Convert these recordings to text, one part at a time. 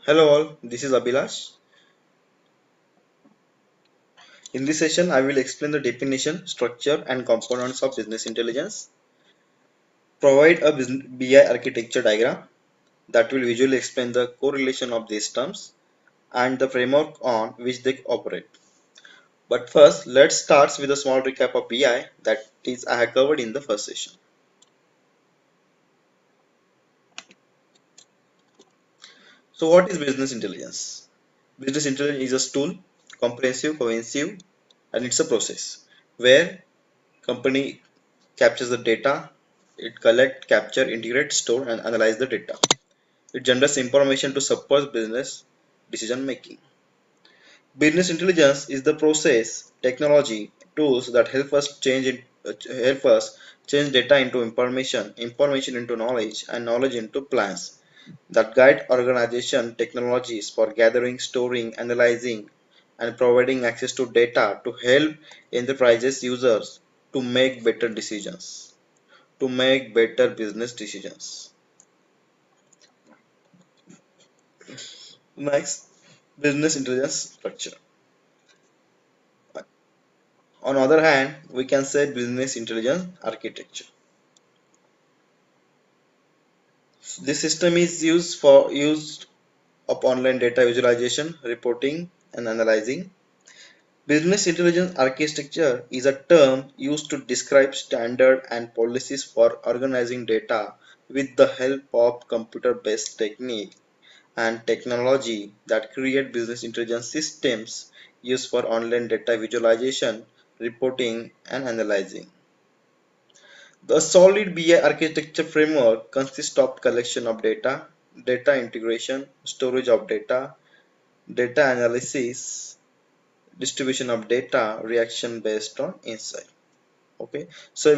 Hello all, this is Abhilash. In this session, I will explain the definition, structure and components of business intelligence, provide a BI architecture diagram that will visually explain the correlation of these terms and the framework on which they operate. But first, let's start with a small recap of BI that is I have covered in the first session. So what is business intelligence? Business intelligence is a tool, comprehensive, cohesive, and it's a process where company captures the data, it collect, capture, integrate, store, and analyze the data. It generates information to support business decision making. Business intelligence is the process, technology, tools that help us change data into information, information into knowledge, and knowledge into plans that guide organization technologies for gathering, storing, analyzing, and providing access to data to help enterprises users to make better decisions, to make better business decisions. Next, business intelligence structure. On the other hand, we can say business intelligence architecture. This system is used of online data visualization, reporting, and analyzing. Business intelligence architecture is a term used to describe standard and policies for organizing data with the help of computer-based technique and technology that create business intelligence systems used for online data visualization, reporting, and analyzing. The solid BI architecture framework consists of collection of data, data integration, storage of data, data analysis, distribution of data, reaction based on insight. Okay, so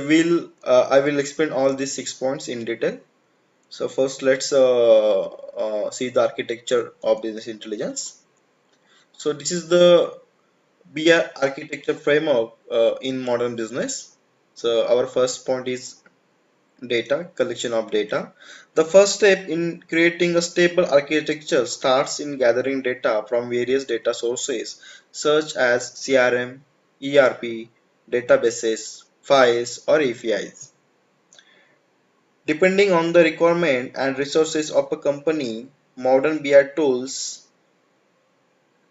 I will explain all these 6 points in detail. So first, let's see the architecture of business intelligence. So this is the BI architecture framework in modern business. So our first point is data, collection of data. The first step in creating a stable architecture starts in gathering data from various data sources such as CRM, ERP, databases, files, or APIs. Depending on the requirement and resources of a company, modern BI tools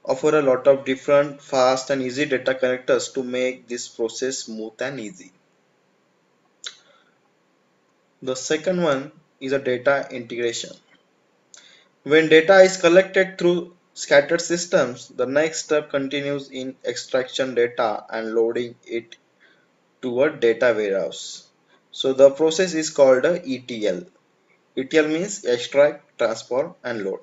offer a lot of different fast and easy data connectors to make this process smooth and easy. The second one is a data integration. When data is collected through scattered systems, the next step continues in extraction data and loading it to a data warehouse. So the process is called a ETL. ETL means extract, transform, and load.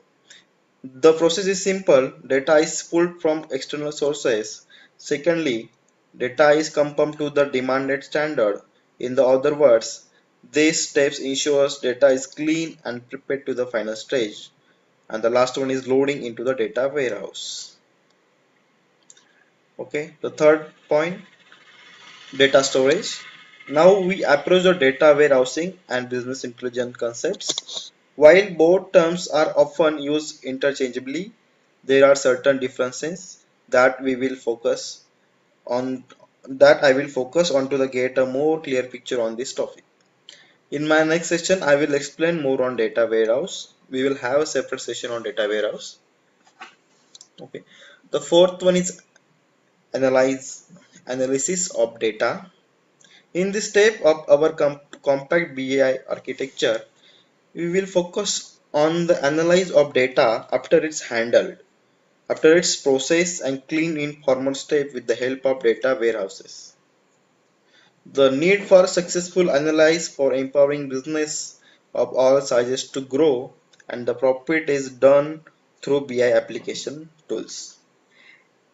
The process is simple. Data is pulled from external sources. Secondly, data is compared to the demanded standard. In the other words, these steps ensures data is clean and prepared to the final stage. And the last one is loading into the data warehouse. Okay, the third point, data storage. Now we approach the data warehousing and business intelligence concepts. While both terms are often used interchangeably, there are certain differences that we will focus on that I will focus on to get a more clear picture on this topic. In my next session, I will explain more on data warehouse. We will have a separate session on data warehouse. Okay. The fourth one is analysis of data. In this step of our compact BI architecture, we will focus on the analysis of data after it's handled, after it's processed and cleaned in formal state with the help of data warehouses. The need for successful analysis for empowering business of all sizes to grow, and the profit is done through BI application tools,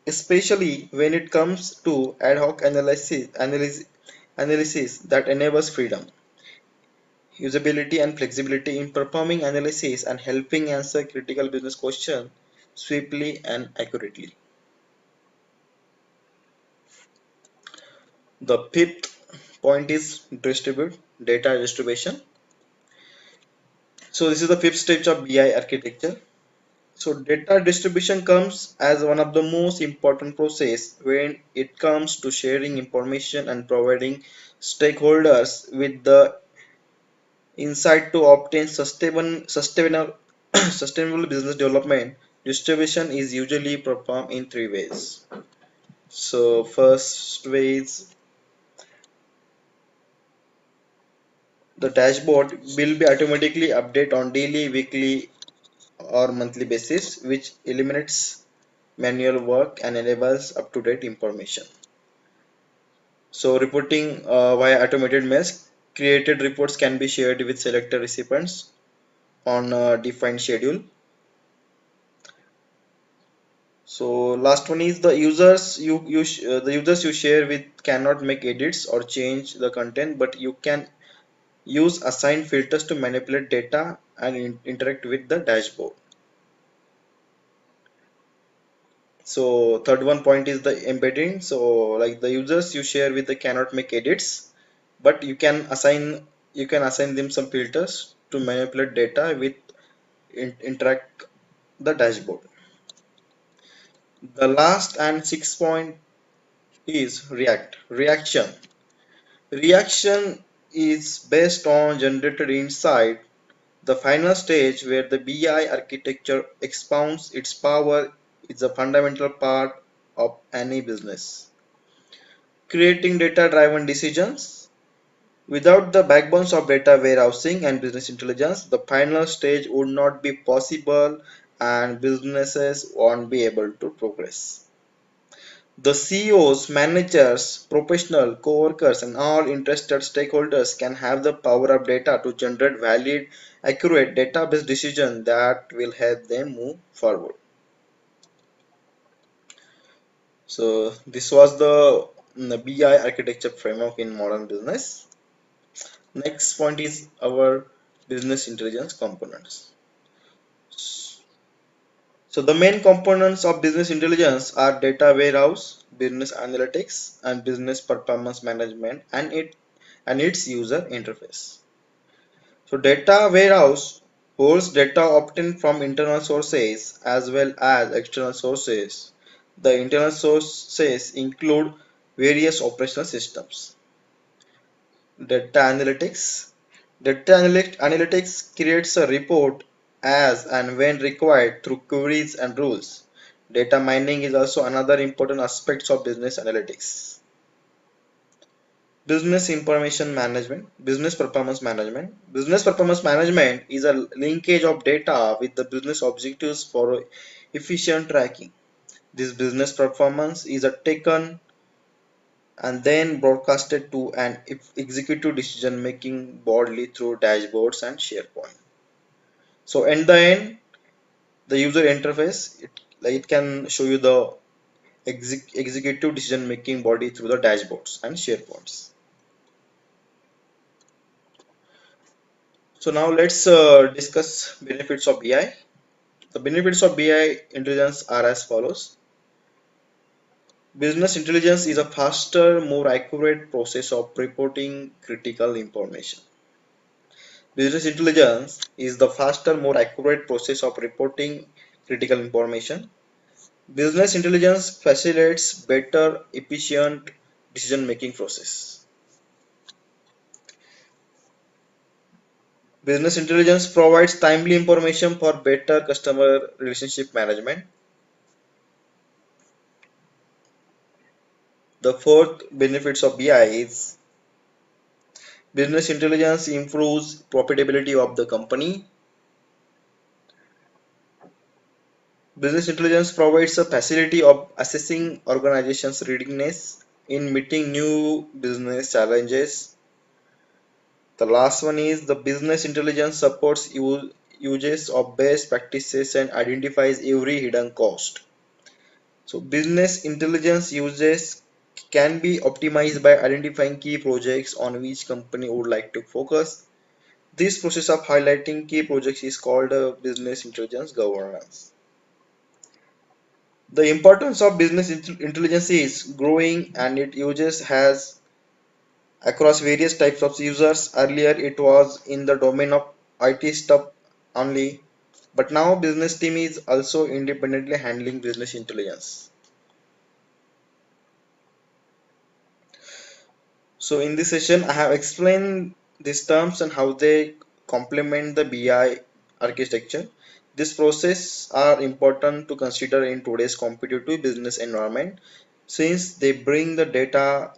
especially when it comes to ad hoc analysis that enables freedom, usability, and flexibility in performing analysis and helping answer critical business questions swiftly and accurately. The fifth point is data distribution. So this is the fifth stage of BI architecture. So data distribution comes as one of the most important process when it comes to sharing information and providing stakeholders with the insight to obtain sustainable business development. Distribution is usually performed in three ways. So first way is the dashboard will be automatically update on daily, weekly or monthly basis, which eliminates manual work and enables up-to-date information. So reporting via automated mails, created reports can be shared with selected recipients on a defined schedule. So last one is the users the users you share with cannot make edits or change the content, but you can use assigned filters to manipulate data and interact with the dashboard. So third one point is the embedding. So like the users you share with the cannot make edits, but you can assign them some filters to manipulate data with interact the dashboard. The last and sixth point is reaction. Reaction is based on generated insight. The final stage where the BI architecture expounds its power is a fundamental part of any business. Creating data-driven decisions. Without the backbones of data warehousing and business intelligence, the final stage would not be possible and businesses won't be able to progress. The CEOs, managers, professional, co-workers, and all interested stakeholders can have the power of data to generate valid, accurate database decisions that will help them move forward. So this was the BI architecture framework in modern business. Next point is our business intelligence components. So the main components of business intelligence are data warehouse, business analytics, and business performance management and its user interface. So data warehouse holds data obtained from internal sources as well as external sources. The internal sources include various operational systems. Data analytics. Analytics creates a report as and when required through queries and rules. Data mining is also another important aspect of business analytics. Business performance management. Business performance management is a linkage of data with the business objectives for efficient tracking. This business performance is a taken and then broadcasted to an executive decision making broadly through dashboards and SharePoint. So in the end, the user interface it can show you the executive decision making body through the dashboards and SharePoints. So now let's discuss benefits of BI. The benefits of BI intelligence are as follows. Business intelligence is a faster, more accurate process of reporting critical information. Business intelligence is the faster, more accurate process of reporting critical information. Business intelligence facilitates better, efficient decision-making process. Business intelligence provides timely information for better customer relationship management. The fourth benefits of BI is business intelligence improves profitability of the company. Business intelligence provides a facility of assessing organization's readiness in meeting new business challenges. The last one is the business intelligence supports uses of best practices and identifies every hidden cost. So business intelligence uses can be optimized by identifying key projects on which company would like to focus. This process of highlighting key projects is called business intelligence governance. The importance of business intelligence is growing and it uses has across various types of users. Earlier it was in the domain of IT stuff only, But now business team is also independently handling business intelligence. So in this session, I have explained these terms and how they complement the BI architecture. This process are important to consider in today's competitive business environment since they bring the data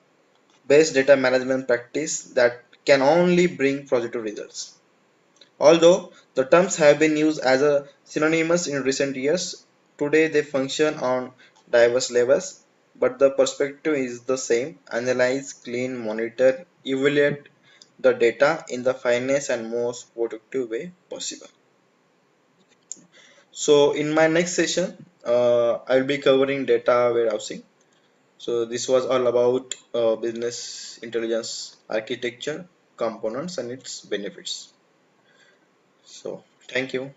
based data management practice that can only bring positive results. Although the terms have been used as a synonymous in recent years, today they function on diverse levels, but the perspective is the same: analyze, clean, monitor, evaluate the data in the finest and most productive way possible. So, in my next session, I'll be covering data warehousing. So, this was all about business intelligence architecture, components, and its benefits. So, thank you.